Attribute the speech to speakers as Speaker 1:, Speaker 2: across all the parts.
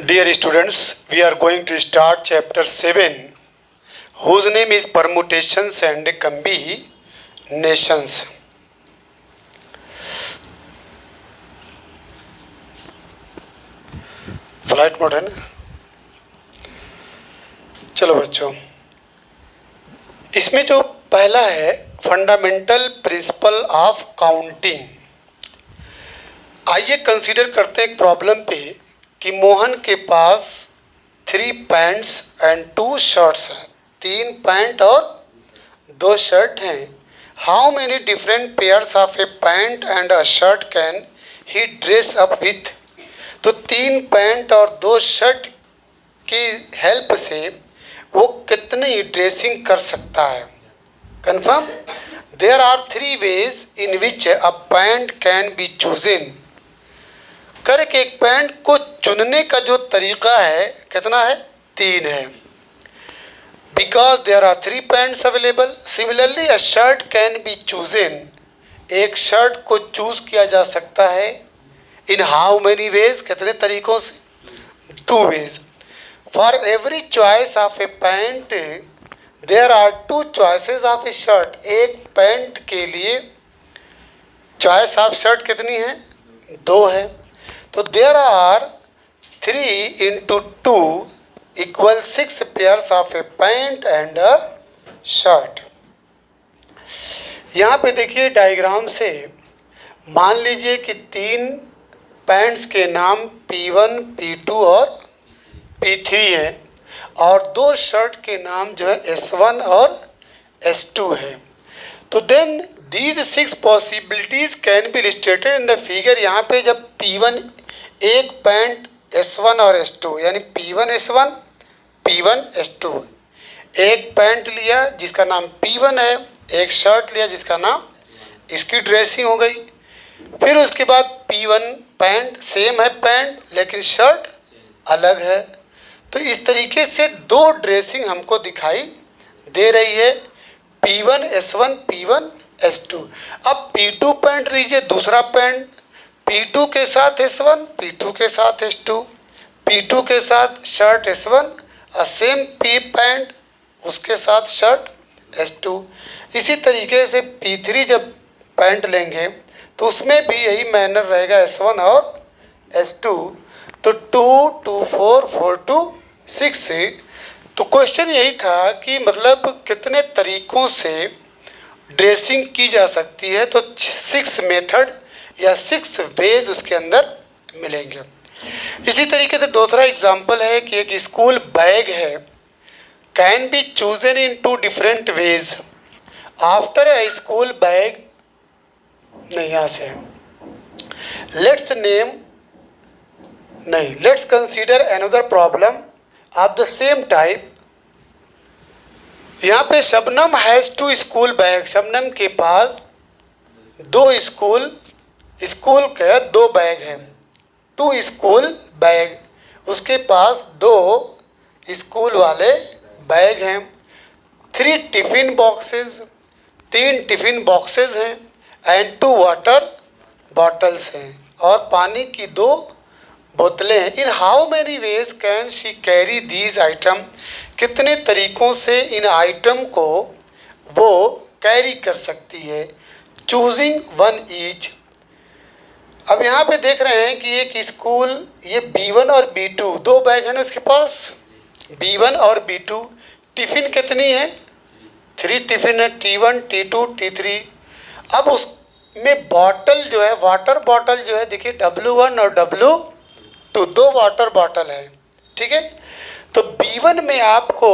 Speaker 1: Dear students, we are going to start chapter 7, whose name is Permutations and Combinations. Flight mode है ना। चलो बच्चों, इसमें जो पहला है फंडामेंटल प्रिंसिपल ऑफ काउंटिंग। आइए कंसीडर करते हैं एक प्रॉब्लम पे कि मोहन के पास 3 पैंट्स एंड 2 शर्ट्स हैं। 3 पैंट और 2 शर्ट हैं। How many different pairs of a pant and a shirt can he dress up with. तो 3 पैंट और 2 शर्ट की हेल्प से वो कितनी ड्रेसिंग कर सकता है। Confirm. There are 3 ways in which a pant can be chosen. करके एक पैंट को चुनने का जो तरीका है कितना है, 3 है। Because there are 3 pants available. Similarly a shirt can be chosen. एक शर्ट को चूज किया जा सकता है इन हाउ मेनी वेज, कितने तरीकों से, 2 ways. For every choice of a pant there are 2 choices of a shirt. एक पैंट के लिए चॉइस ऑफ शर्ट कितनी है, 2 है। तो there are 3 into 2 equal 6 pairs of a pant and a shirt. यहाँ पे देखिए डायग्राम से, मान लीजिए कि 3 पैंट्स के नाम P1, P2 और P3 है और 2 शर्ट के नाम जो है S1 और S2 है। तो then these 6 possibilities can be listed in the figure. यहाँ पे जब P1 एक पैंट S1 और S2 यानी P1 S1 P1 S2, एक पैंट लिया जिसका नाम P1 है, एक शर्ट लिया जिसका नाम, इसकी ड्रेसिंग हो गई। फिर उसके बाद P1 पैंट सेम है पैंट लेकिन शर्ट अलग है। तो इस तरीके से 2 ड्रेसिंग हमको दिखाई दे रही है, P1 S1 P1 S2। अब P2 पैंट लीजिए, दूसरा पैंट P2 के साथ S1, P2 के साथ S2, P2 के साथ शर्ट S1 और सेम P पैंट उसके साथ शर्ट S2। इसी तरीके से P3 जब पैंट लेंगे तो उसमें भी यही मैनर रहेगा, S1 और S2। तो 2 2 4 4 2 6। तो क्वेश्चन यही था कि मतलब कितने तरीक़ों से ड्रेसिंग की जा सकती है। तो 6 मेथड या 6 वेज उसके अंदर मिलेंगे। इसी तरीके से दूसरा एग्जांपल है कि एक स्कूल बैग है, can be chosen in 2 different ways. After a school bag, नहीं यहाँ से, लेट्स नेम, नहीं, let's consider another problem of the same type. यहाँ पे Shabnam has 2 school bag. Shabnam के पास 2 स्कूल के 2 बैग हैं, 2 स्कूल बैग। उसके पास 2 स्कूल वाले बैग हैं। 3 टिफ़िन बॉक्सेस, 3 टिफ़िन बॉक्सेस हैं एंड 2 वाटर बॉटल्स हैं और पानी की 2 बोतलें हैं। In how many ways can she carry these item. कितने तरीक़ों से इन आइटम को वो कैरी कर सकती है। Choosing 1 each. अब यहाँ पे देख रहे हैं कि एक स्कूल, ये B1 और B2 2 बैग है ना उसके पास, B1 और B2। टिफ़िन कितनी है, 3 टिफ़िन है, T1 T2 T3। अब उसमें बॉटल जो है, वाटर बॉटल जो है, देखिए W1 और W2 2 वाटर बॉटल है, ठीक है। तो B1 में आपको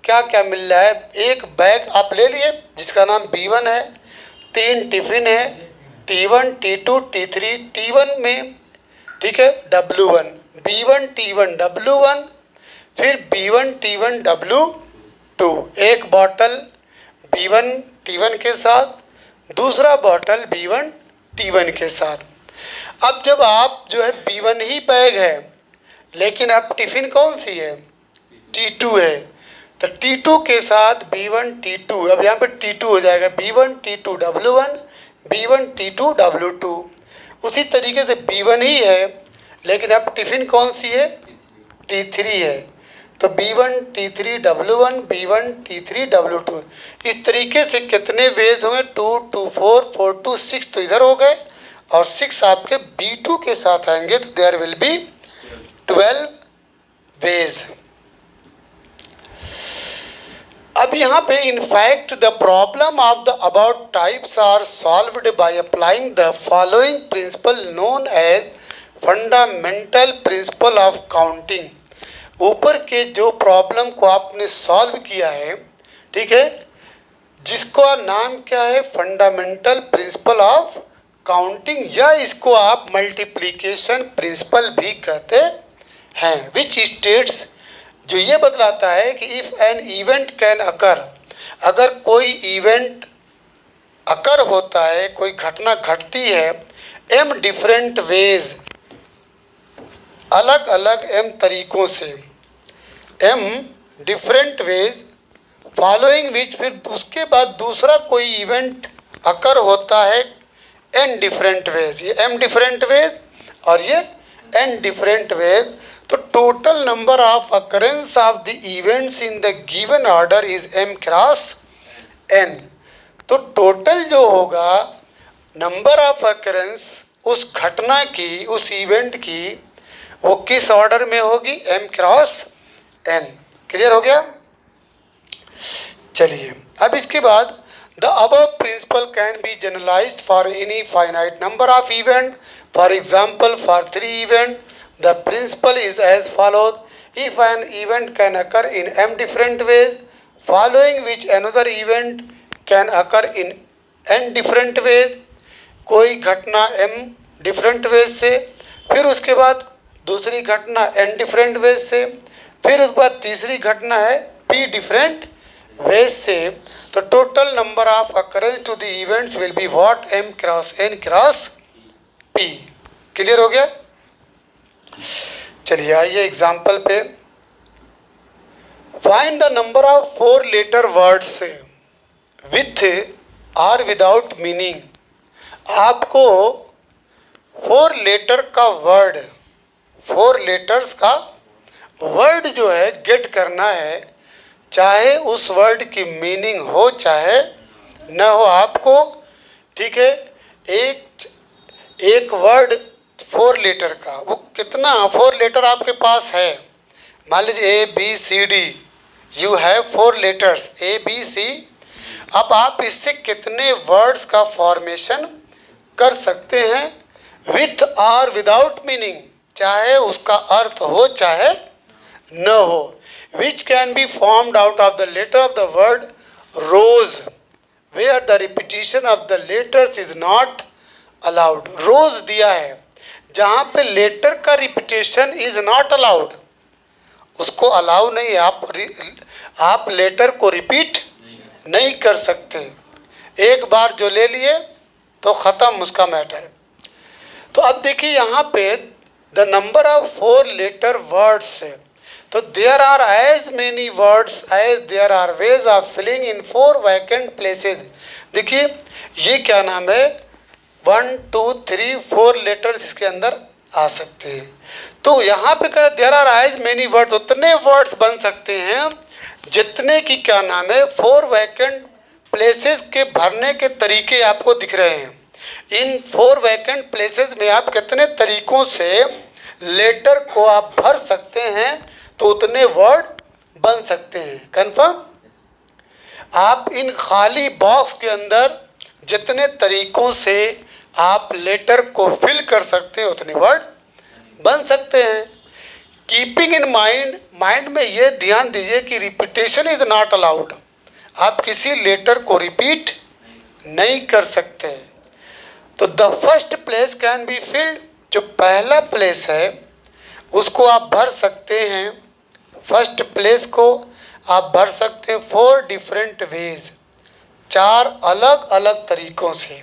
Speaker 1: क्या क्या मिल रहा है, एक बैग आप ले लिए जिसका नाम B1 है, 3 टिफ़िन है, T1 T2 T3। T1 में, ठीक है, W1, B1 T1 W1, फिर B1 T1 W2। एक बॉटल B1 T1 के साथ, दूसरा बॉटल B1 T1 के साथ। अब जब आप जो है B1 ही बैग है लेकिन अब टिफ़िन कौन सी है, T2 है, तो T2 के साथ B1 T2। अब यहाँ पे T2 हो जाएगा, B1 T2 W1 B1 T2 W2। उसी तरीके से B1 ही है लेकिन अब टिफ़िन कौन सी है, T3 है, तो B1 T3 W1 B1 T3 W2। इस तरीके से कितने वेज होंगे? 2 2 4 4 2 6 तो इधर हो गए, और 6 आपके B2 के साथ आएंगे, तो देयर विल बी 12 वेज। अब यहाँ पे in fact the problem of the about types are solved by applying the following principle known as fundamental principle of counting. ऊपर के जो प्रॉब्लम को आपने सॉल्व किया है, ठीक है, जिसका नाम क्या है? फंडामेंटल प्रिंसिपल ऑफ काउंटिंग, या इसको आप मल्टीप्लिकेशन प्रिंसिपल भी कहते हैं, विच स्टेट्स, जो ये बतलाता है कि if an event can occur, अगर कोई इवेंट अकर होता है, कोई घटना घटती है, एम डिफरेंट वेज, अलग अलग एम तरीक़ों से, M different ways following which, फिर उसके बाद दूसरा कोई इवेंट अकर होता है एन डिफरेंट वेज, ये एम डिफरेंट वेज और ये एन डिफरेंट वेज, तो total number of occurrence of the events in the given order is M cross N. तो टोटल जो होगा नंबर ऑफ अकरेंस उस घटना की, उस इवेंट की, वो किस ऑर्डर में होगी? M cross N. क्लियर हो गया? चलिए, अब इसके बाद the above principle can be generalised for any finite number of event, for example for 3 event the principle is as follows: if an event can occur in m different ways, following which another event can occur in n different ways, कोई घटना m different ways से, फिर उसके बाद दूसरी घटना n different ways से, फिर उसके बाद तीसरी घटना है p डिफरेंट वेज से, तो total number of occurrence to the events will be what? m cross n cross p। Clear हो गया? चलिए आइए एग्जाम्पल पे। Find the number of 4 letter words with or without meaning. आपको 4 लेटर का word, 4 letters का वर्ड जो है गेट करना है, चाहे उस वर्ड की मीनिंग हो चाहे न हो आपको, ठीक है। एक वर्ड 4 लेटर का, वो कितना 4 लेटर आपके पास है? मान लीजिए ABCD, you have 4 letters ABC। अब आप इससे कितने वर्ड्स का फॉर्मेशन कर सकते हैं? विथ और विदाउट मीनिंग, चाहे उसका अर्थ हो चाहे न हो। Which can be formed out of the letter of the word rose, where the repetition of the letters is not allowed. Rose दिया है, जहाँ पे लेटर का रिपीटेशन इज नॉट अलाउड, उसको अलाउ नहीं, आप लेटर को रिपीट नहीं कर सकते। एक बार जो ले लिए तो ख़त्म उसका मैटर। तो अब देखिए यहाँ पे the number of 4 letter words है, तो there are as many words as there are ways of filling in 4 vacant places. देखिए ये क्या नाम है, 1 2 3 4 लेटर्स इसके अंदर आ सकते हैं। तो यहाँ पे कर there are as many words, उतने वर्ड्स बन सकते हैं जितने की क्या नाम है 4 वैकेंट प्लेसेस के भरने के तरीके आपको दिख रहे हैं। इन 4 वैकेंट प्लेसेस में आप कितने तरीक़ों से लेटर को आप भर सकते हैं, तो उतने वर्ड बन सकते हैं। कंफर्म? आप इन खाली बॉक्स के अंदर जितने तरीक़ों से आप लेटर को फिल कर सकते हैं उतने वर्ड बन सकते हैं। कीपिंग इन माइंड, माइंड में ये ध्यान दीजिए कि रिपीटेशन इज नॉट अलाउड, आप किसी लेटर को रिपीट नहीं कर सकते। तो the first place can be field, जो पहला प्लेस है उसको आप भर सकते हैं, फर्स्ट प्लेस को आप भर सकते हैं 4 डिफरेंट वेज, 4 अलग अलग तरीक़ों से।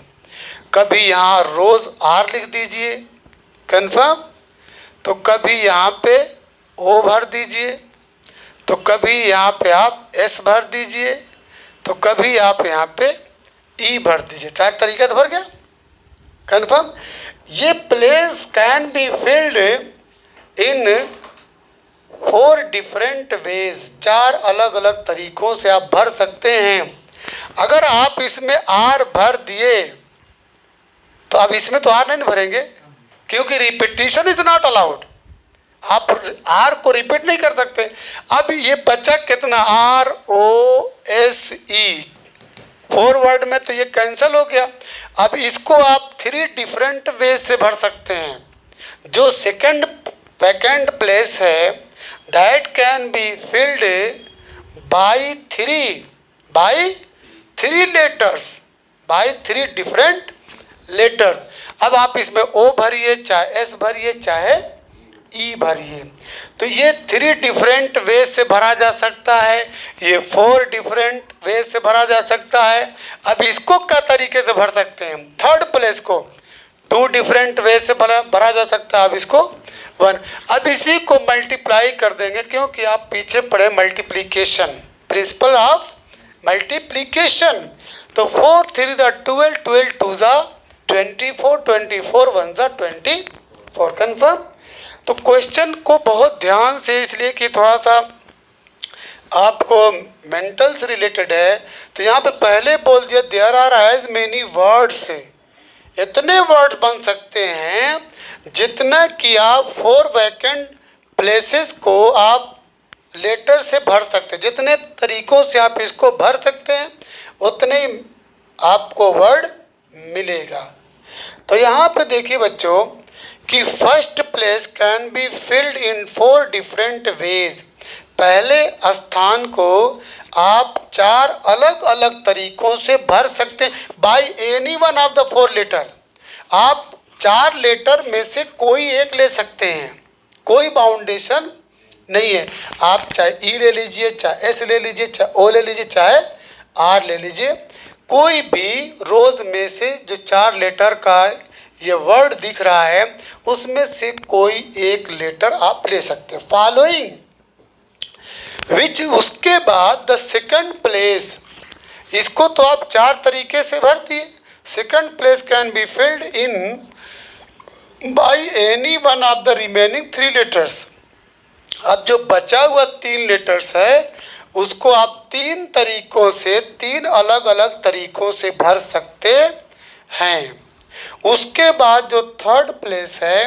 Speaker 1: कभी यहाँ रोज़ आर लिख दीजिए, कन्फर्म, तो कभी यहाँ पे ओ भर दीजिए, तो कभी यहाँ पे आप एस भर दीजिए, तो कभी आप यहाँ पे ई भर दीजिए। 4 तरीका तो भर गया, कन्फर्म। ये place can be filled in 4 different ways, 4 अलग अलग तरीकों से आप भर सकते हैं। अगर आप इसमें आर भर दिए तो अब इसमें तो आर नहीं भरेंगे, क्योंकि रिपीटिशन इज नॉट अलाउड। आप आर को रिपीट नहीं कर सकते। अब ये बचा कितना, R O S E, 4 word में तो ये कैंसिल हो गया। अब इसको आप 3 डिफरेंट वेज से भर सकते हैं। जो सेकंड वैकेंट प्लेस है that can be filled by 3 letters, by 3 different letter. अब आप इसमें ओ भरिए, चाहे एस भरिए, चाहे ई भरिए। तो ये 3 डिफरेंट वे से भरा जा सकता है, ये 4 डिफरेंट वे से भरा जा सकता है। अब इसको क्या तरीके से भर सकते हैं, थर्ड प्लेस को 2 डिफरेंट वे से भरा जा सकता है। अब इसको 1, अब इसी को मल्टीप्लाई कर देंगे, क्योंकि आप पीछे पढ़े मल्टीप्लिकेशन, प्रिंसिपल ऑफ मल्टीप्लिकेशन। तो 4 3 12, 12 2 24, 24 1 24, कन्फर्म। तो क्वेश्चन को बहुत ध्यान से, इसलिए कि थोड़ा सा आपको मेंटल से रिलेटेड है, तो यहाँ पे पहले बोल दिया there are as many words, इतने वर्ड्स बन सकते हैं जितना कि आप 4 वैकेंट प्लेसेस को आप लेटर से भर सकते हैं। जितने तरीकों से आप इसको भर सकते हैं उतने ही आपको वर्ड मिलेगा। तो यहाँ पे देखिए बच्चों कि first place can be filled in 4 different ways. पहले स्थान को आप 4 अलग अलग तरीकों से भर सकते हैं by any one of the 4 letter. आप 4 लेटर में से कोई एक ले सकते हैं, कोई बाउंडेशन नहीं है। आप चाहे ई ले लीजिए, चाहे एस ले लीजिए, चाहे ओ ले लीजिए, चाहे आर ले लीजिए। कोई भी रोज में से जो 4 लेटर का ये वर्ड दिख रहा है उसमें से कोई एक लेटर आप ले सकते हैं। फॉलोइंग विच, उसके बाद द सेकंड प्लेस, इसको तो आप 4 तरीके से भर दिए। Second place can be filled in by any one of the remaining 3 letters. अब जो बचा हुआ 3 लेटर्स है उसको आप 3 तरीकों से, 3 अलग अलग तरीकों से भर सकते हैं। उसके बाद जो थर्ड प्लेस है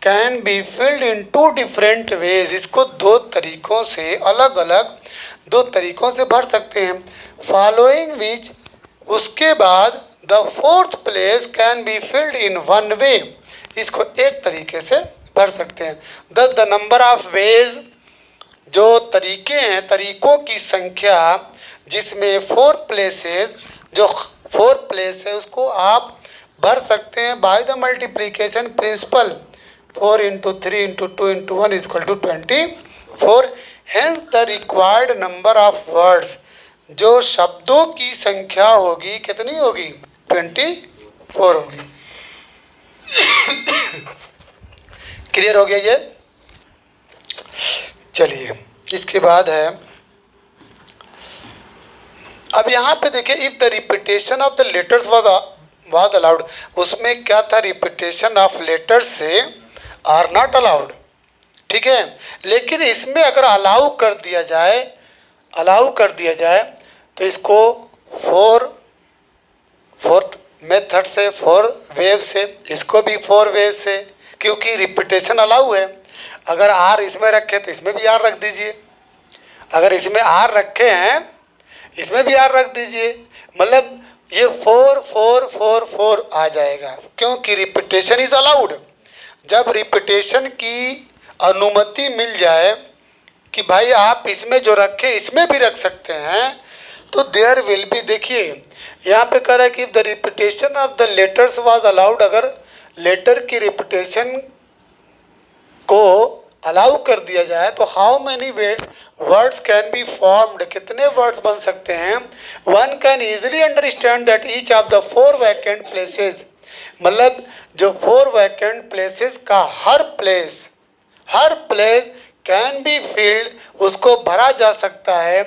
Speaker 1: can be filled in 2 different ways, इसको 2 तरीकों से, अलग अलग 2 तरीकों से भर सकते हैं। फॉलोइंग विच, उसके बाद the fourth place can be filled इन 1 वे, इसको एक तरीके से भर सकते हैं। द नंबर ऑफ वेज, जो तरीके हैं, तरीकों की संख्या जिसमें 4 प्लेसेस, जो 4 प्लेस है उसको आप भर सकते हैं by the multiplication principle. 4 × 3 × 2 × 1 = 24। Hence the required number of words, जो शब्दों की संख्या होगी कितनी होगी, 24 होगी। क्लियर हो गया ये। चलिए इसके बाद है, अब यहाँ पे देखिए if the repetition of the letters was allowed, उसमें क्या था, रिपीटेशन ऑफ लेटर्स से आर नॉट अलाउड, ठीक है। लेकिन इसमें अगर अलाउ कर दिया जाए तो इसको 4th मेथड से, 4 वेव से, इसको भी 4 वेव से, क्योंकि रिपीटेशन अलाउ है। अगर आर इसमें रखे तो इसमें भी आर रख दीजिए, अगर इसमें आर रखे हैं इसमें भी आर रख दीजिए, मतलब ये 4 4 4 4 आ जाएगा, क्योंकि रिपीटेशन इज अलाउड। जब रिपीटेशन की अनुमति मिल जाए कि भाई आप इसमें जो रखे इसमें भी रख सकते हैं, तो देयर विल बी, देखिए यहाँ पे कह रहा है कि the repetition of the letters was allowed, अगर लेटर की रिपीटेशन को अलाउ कर दिया जाए तो how many words can be formed, कितने वर्ड्स बन सकते हैं। 1 can easily understand that each of the 4 vacant places, मतलब जो 4 वैकेंट प्लेसेस का हर प्लेस कैन बी फिल्ड, उसको भरा जा सकता है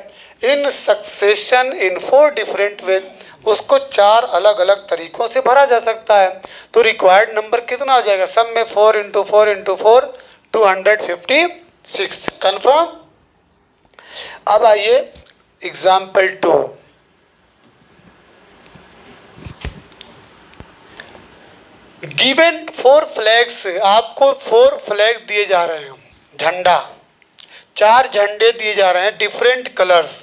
Speaker 1: इन सक्सेशन इन 4 डिफरेंट वेज, उसको 4 अलग अलग तरीकों से भरा जा सकता है। तो रिक्वायर्ड नंबर कितना हो जाएगा, सब में 4 × 4 × 4 256 6। कन्फर्म। अब आइए एग्जाम्पल 2। गिवन 4 फ्लैग्स, आपको 4 फ्लैग दिए जा रहे हैं, झंडा, 4 झंडे दिए जा रहे हैं, डिफरेंट कलर्स,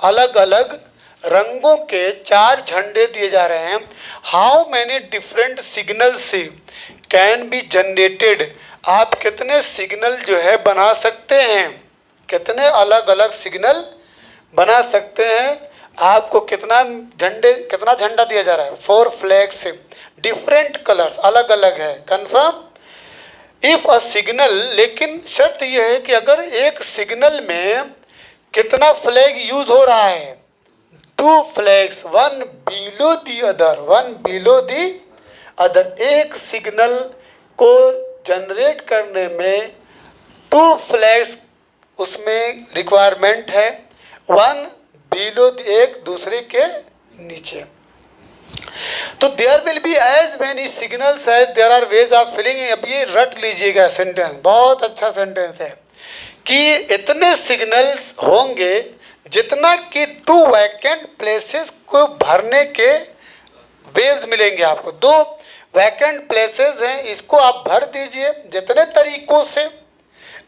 Speaker 1: अलग अलग रंगों के 4 झंडे दिए जा रहे हैं। How many different signals can be generated, आप कितने सिग्नल जो है बना सकते हैं, कितने अलग अलग सिग्नल बना सकते हैं। आपको कितना झंडा दिया जा रहा है, 4 फ्लैग्स, डिफरेंट कलर्स, अलग अलग है। कन्फर्म। इफ अ सिग्नल, लेकिन शर्त यह है कि अगर एक सिग्नल में कितना फ्लैग यूज हो रहा है, 2 flags, one below the other, one below the other, एक सिग्नल को जनरेट करने में 2 फ्लैग्स उसमें रिक्वायरमेंट है, वन बिलो, एक दूसरे के नीचे। तो there will be as many signals as there are ways of filling. अब ये रट लीजिएगा सेंटेंस, बहुत अच्छा सेंटेंस है कि इतने सिग्नल्स होंगे जितना कि 2 वैकेंट प्लेसेस को भरने के वेव्स मिलेंगे आपको। 2 वैकेंट प्लेसेस हैं, इसको आप भर दीजिए जितने तरीकों से,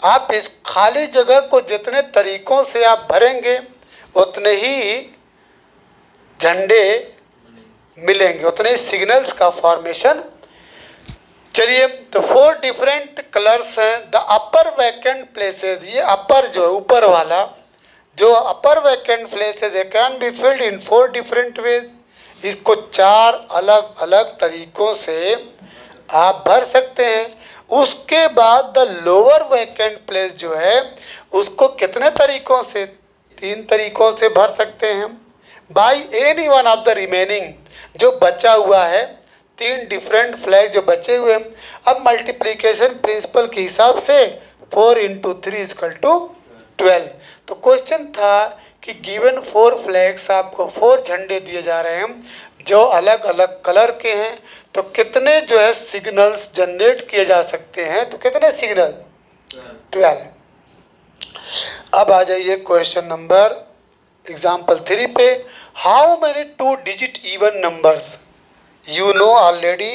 Speaker 1: आप इस खाली जगह को जितने तरीकों से आप भरेंगे उतने ही झंडे मिलेंगे, उतने ही सिग्नल्स का फॉर्मेशन। चलिए, तो 4 डिफरेंट कलर्स हैं। द अपर वैकेंट प्लेसेस, ये अपर जो है ऊपर वाला, जो अपर वैकेंट प्लेसेस है, can be filled in 4 different ways, इसको 4 अलग अलग तरीकों से आप भर सकते हैं। उसके बाद द लोअर वैकेंट प्लेस जो है उसको कितने तरीकों से, 3 तरीकों से भर सकते हैं, by any one of the remaining, जो बचा हुआ है, 3 डिफरेंट फ्लैग जो बचे हुए हैं। अब मल्टीप्लिकेशन प्रिंसिपल के हिसाब से 4 × 3 = 12। तो क्वेश्चन था कि गिवन 4 फ्लैग्स, आपको 4 झंडे दिए जा रहे हैं जो अलग अलग कलर के हैं, तो कितने जो है सिग्नल्स जनरेट किए जा सकते हैं, तो कितने सिग्नल, 12। अब आ जाइए क्वेश्चन नंबर एग्जाम्पल 3 पे। How many 2 digit even numbers, you know already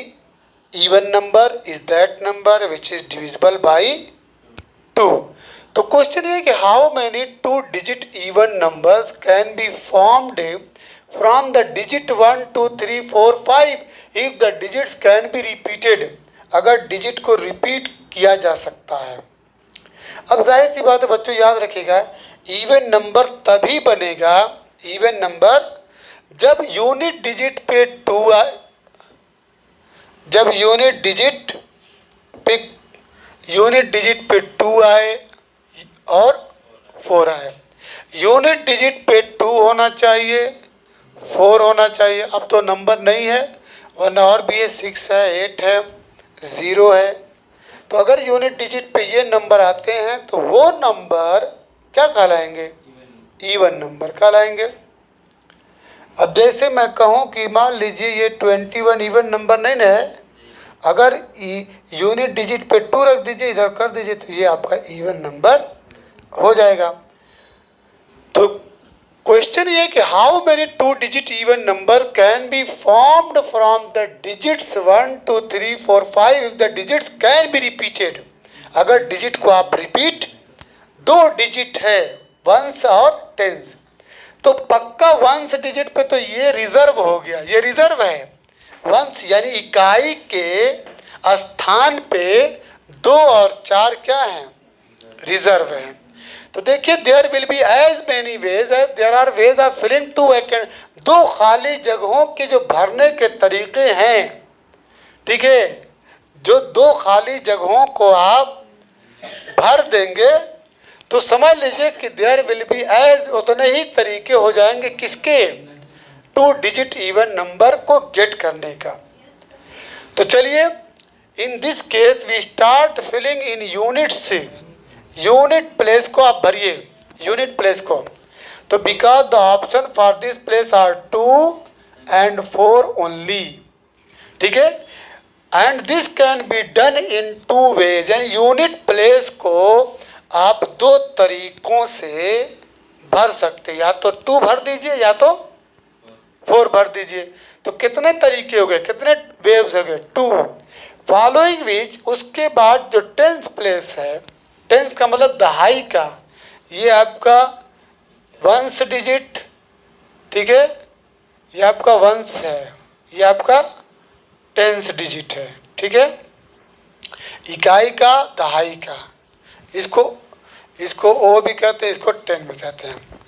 Speaker 1: even number is that number which is divisible by 2। तो क्वेश्चन ये है कि how many 2 digit even numbers can be formed from the digit 1 2 3 4 5 if the digits can be repeated, अगर digit को repeat किया जा सकता है। अब जाहिर सी बात है बच्चों, याद रखिएगा, इवन नंबर तभी बनेगा, इवन नंबर जब यूनिट डिजिट पे 2 आए, जब यूनिट डिजिट पे 2 आए और 4 आए। यूनिट डिजिट पे 2 होना चाहिए, 4 होना चाहिए। अब तो नंबर नहीं है, वरना और भी है, 6 है, 8 है, 0 है। तो अगर यूनिट डिजिट पे ये नंबर आते हैं तो वो नंबर क्या कहलाएंगे, इवन नंबर कहलाएंगे। अब जैसे मैं कहूँ कि मान लीजिए ये 21 इवन नंबर नहीं ना है, अगर यूनिट डिजिट पे 2 रख दीजिए, इधर कर दीजिए, तो ये आपका इवन नंबर हो जाएगा। तो क्वेश्चन ये कि how many 2 digit even number can be formed from the digits 1 2 3 4 5 if the digits can be repeated, अगर डिजिट को आप रिपीट, 2 डिजिट है, वंस और टेंस, तो पक्का वंस डिजिट पे तो ये रिजर्व हो गया, ये रिजर्व है। वंस यानी इकाई के स्थान पे 2 और 4 क्या हैं, रिजर्व हैं। तो देखिए, there will be as many ways as there are ways of filling 2 vacant, 2 खाली जगहों के जो भरने के तरीके हैं, ठीक है, जो 2 खाली जगहों को आप भर देंगे तो समझ लीजिए कि देयर विल बी एज, उतने ही तरीके हो जाएंगे किसके, 2 डिजिट इवन नंबर को गेट करने का। तो चलिए, in this case we start filling in units, unit place को आप भरिए, यूनिट प्लेस को। तो because the option for this place are 2 and 4 only, ठीक है, and this can be done in 2 ways, यानी यूनिट प्लेस को आप दो तरीकों से भर सकते हैं, या तो 2 भर दीजिए या तो 4 भर दीजिए। तो कितने तरीके हो गए, कितने वेव्स हो गए, 2। फॉलोइंग विच, उसके बाद जो टेंस प्लेस है, टेंस का मतलब दहाई का, ये आपका वंश डिजिट, ठीक है, ये आपका वंश है, ये आपका टेंस डिजिट है, ठीक है, इकाई का दहाई का, इसको ओ भी कहते हैं, इसको 10 भी कहते हैं।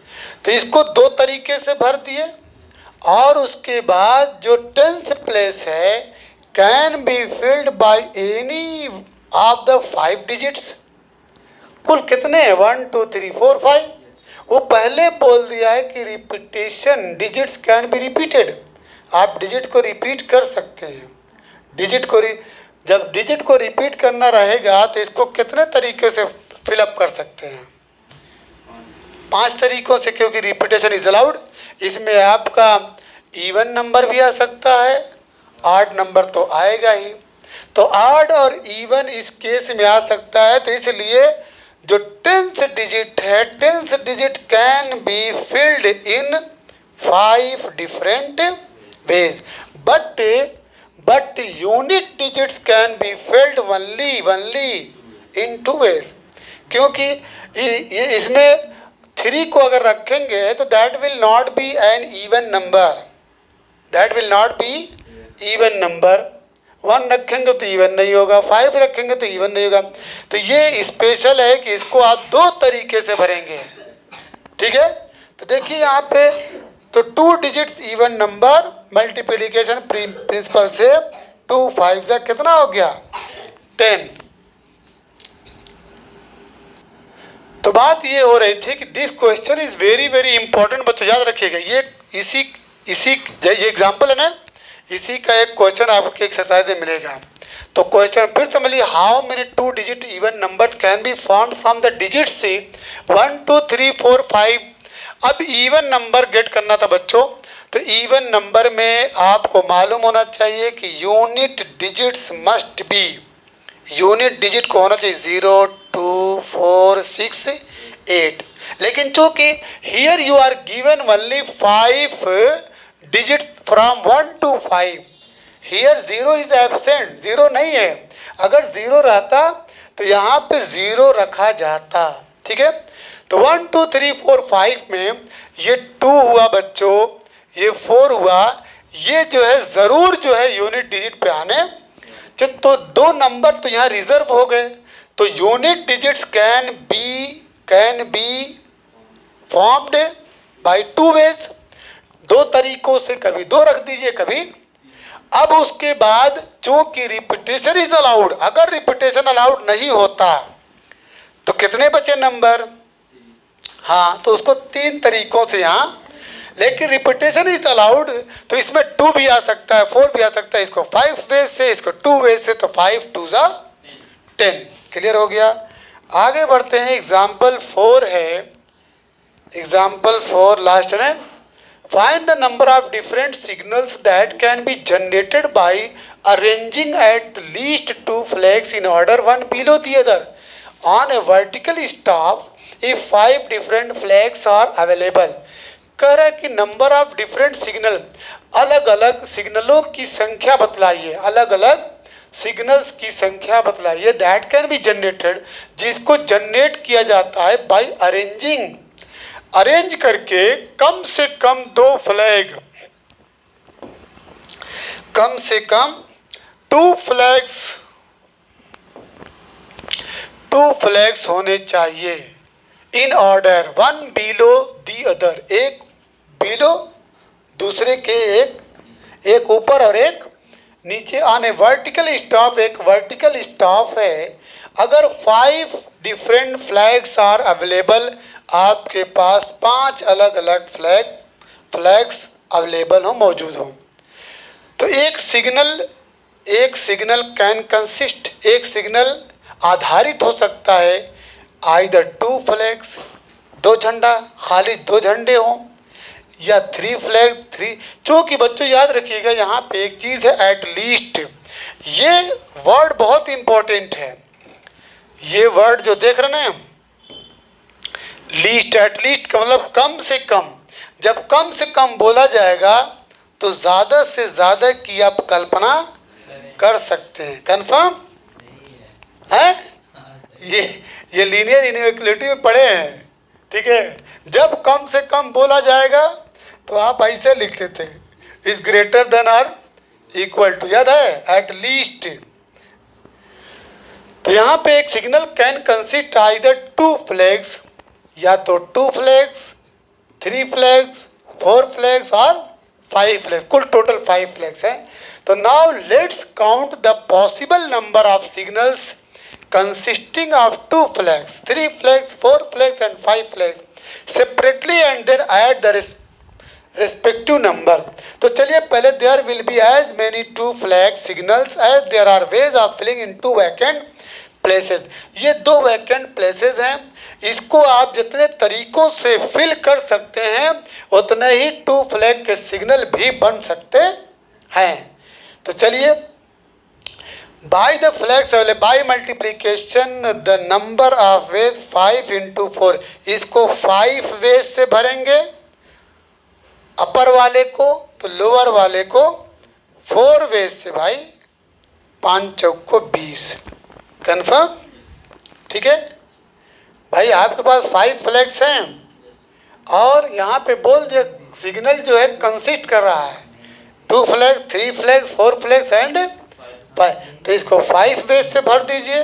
Speaker 1: तो इसको 2 तरीके से भर दिए, और उसके बाद जो टेंस प्लेस है can be filled by any of the 5 digits. कुल कितने हैं, 1 2 3 4 5। वो पहले बोल दिया है कि repetition, digits can be repeated, आप डिजिट को रिपीट कर सकते हैं। जब डिजिट को रिपीट करना रहेगा तो इसको कितने तरीके से फिलअप कर सकते हैं, 5 तरीकों से, क्योंकि रिपीटेशन इज अलाउड। इसमें आपका इवन नंबर भी आ सकता है, ऑड नंबर तो आएगा ही। तो ऑड और इवन इस केस में आ सकता है, तो इसलिए जो टेंस डिजिट है, tens digit can be filled in 5 different ways, but unit digits can be filled only in 2 ways. क्योंकि ये इसमें 3 को अगर रखेंगे तो that will not be an even number, that will not be even number. 1 रखेंगे तो इवन नहीं होगा, 5 रखेंगे तो इवन नहीं होगा। तो ये स्पेशल है कि इसको आप 2 तरीके से भरेंगे, ठीक है। तो देखिए यहाँ पे, तो 2 digits even number multiplication principle से 2 5 से कितना हो गया, 10। तो बात ये हो रही थी कि this question is very very important. बच्चों याद रखिएगा, ये इसी ये एग्जाम्पल है ना, इसी का एक क्वेश्चन आपके एक्सरसाइज में मिलेगा। तो क्वेश्चन फिर समझिए, how many 2 digit even number can be found from the digit से 1 2 3 4 5। अब इवन नंबर गेट करना था बच्चों, तो इवन नंबर में आपको मालूम होना चाहिए कि unit digits must be, unit digit को होना चाहिए 0 2 4 6 8। लेकिन चूंकि here you are given only 5 digit from 1 to 5, here 0 is absent, 0 नहीं है। अगर 0 रहता तो यहाँ पे 0 रखा जाता, ठीक है। तो 1 2 3 4 5 में ये 2 हुआ बच्चों, ये 4 हुआ, ये जो है ज़रूर जो है यूनिट डिजिट पे आने। तो 2 नंबर तो यहाँ रिजर्व हो गए। तो unit digits can be formed by 2 ways, 2 तरीकों से, कभी 2 रख दीजिए कभी। अब उसके बाद चूंकि रिपीटेशन इज अलाउड, अगर रिपीटेशन अलाउड नहीं होता तो कितने बचे नंबर, हाँ, तो उसको 3 तरीकों से यहाँ, लेकिन रिपीटेशन इज अलाउड तो इसमें 2 भी आ सकता है, 4 भी आ सकता है। इसको 5 वेज से, इसको 2 वेज से, तो 5 2 10। क्लियर हो गया। आगे बढ़ते हैं, एग्जाम्पल 4 है, एग्जाम्पल 4 लास्ट है। Find the number of different signals that can be generated by arranging at least 2 flags in order 1 below the other on a vertical stop if 5 different flags are available. कह रहा है कि number of different signal, अलग अलग सिग्नलों की संख्या बतलाइए, अलग अलग सिग्नल्स की संख्या बतलाइए, दैट कैन बी जनरेटेड, जिसको जनरेट किया जाता है बाय अरेंजिंग, अरेंज करके कम से कम 2 फ्लैग, कम से कम 2 फ्लैग्स होने चाहिए इन ऑर्डर 1 बिलो दी अदर, एक बिलो दूसरे के, एक ऊपर और एक नीचे। आने वर्टिकल स्टॉप, एक वर्टिकल स्टॉप है। अगर 5 डिफरेंट फ्लैग्स आर अवेलेबल, आपके पास 5 अलग अलग फ्लैग्स अवेलेबल हो, मौजूद हो, तो एक सिग्नल कैन कंसिस्ट, एक सिग्नल आधारित हो सकता है आइदर 2 फ्लैग्स, 2 झंडा, खाली 2 झंडे हों, या 3 फ्लैग 3। चूँकि बच्चों याद रखिएगा यहाँ पे एक चीज़ है, एट लीस्ट, ये वर्ड बहुत इंपॉर्टेंट है। ये वर्ड जो देख रहे हैं, लीस्ट, एटलीस्ट का मतलब कम से कम। जब कम से कम बोला जाएगा तो ज़्यादा से ज़्यादा की आप कल्पना कर सकते हैं। कन्फर्म है? ये लीनियर इनइक्वालिटी में पढ़े हैं, ठीक है। जब कम से कम बोला जाएगा तो आप ऐसे लिखते थे, is greater than or equal to, याद है, एट लीस्ट। तो यहाँ पे एक signal can consist either 2 flags, या तो 2 फ्लैग्स, 3 फ्लैग्स, 4 फ्लैग्स और 5 फ्लैग्स, कुल टोटल 5 फ्लैग्स हैं। तो now let's count the possible number of signals consisting of 2 flags, 3 flags, 4 flags and 5 flags separately and then add the respective number. तो चलिए पहले there will be as many 2 flag signals as there are ways of filling into vacant places. ये 2 vacant places हैं, इसको आप जितने तरीकों से फिल कर सकते हैं उतने ही 2 flag के सिग्नल भी बन सकते हैं। तो चलिए by the flags available by multiplication the number of ways 5 into 4, इसको 5 ways से भरेंगे अपर वाले को, तो लोअर वाले को 4 ways से भाई, 5 चौक को 20। कन्फर्म? ठीक है भाई, आपके पास 5 फ्लैग्स हैं और यहाँ पे बोल दिया सिग्नल जो है कंसिस्ट कर रहा है 2 फ्लैग, 3 फ्लैग, 4 फ्लैग्स एंड 5। तो इसको 5 वेज से भर दीजिए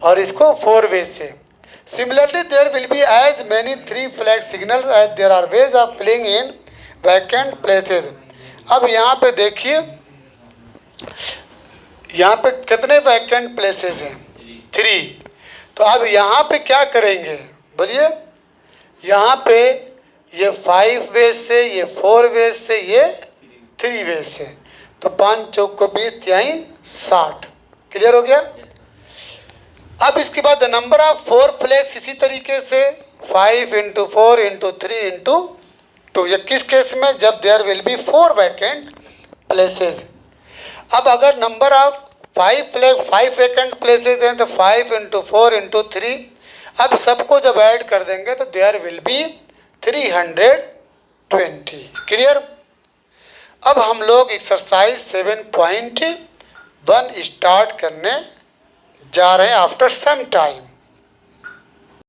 Speaker 1: और इसको 4 वेज से। Similarly there will be as many 3 flag signal as there are ways of filling in vacant places. अब यहाँ पे देखिए, यहाँ पे कितने वैकेंट प्लेसेस हैं? 3। तो अब यहाँ पे क्या करेंगे बोलिए? यहाँ पे ये 5 वेज से, ये 4 वेज से, ये 3 वेज से, तो 5 चौक को 20 यानी 60। क्लियर हो गया? अब इसके बाद नंबर ऑफ 4 फ्लैग्स इसी तरीके से 5 into 4 into 3 into 2। ये किस केस में? जब there will be 4 vacant places. अब अगर नंबर ऑफ 5 वैकेंट प्लेसेस हैं तो 5 into 4 into 3। अब सबको जब ऐड कर देंगे तो देयर विल बी 320। क्लियर? अब हम लोग एक्सरसाइज 7.1 स्टार्ट करने जा रहे हैं आफ्टर सम टाइम।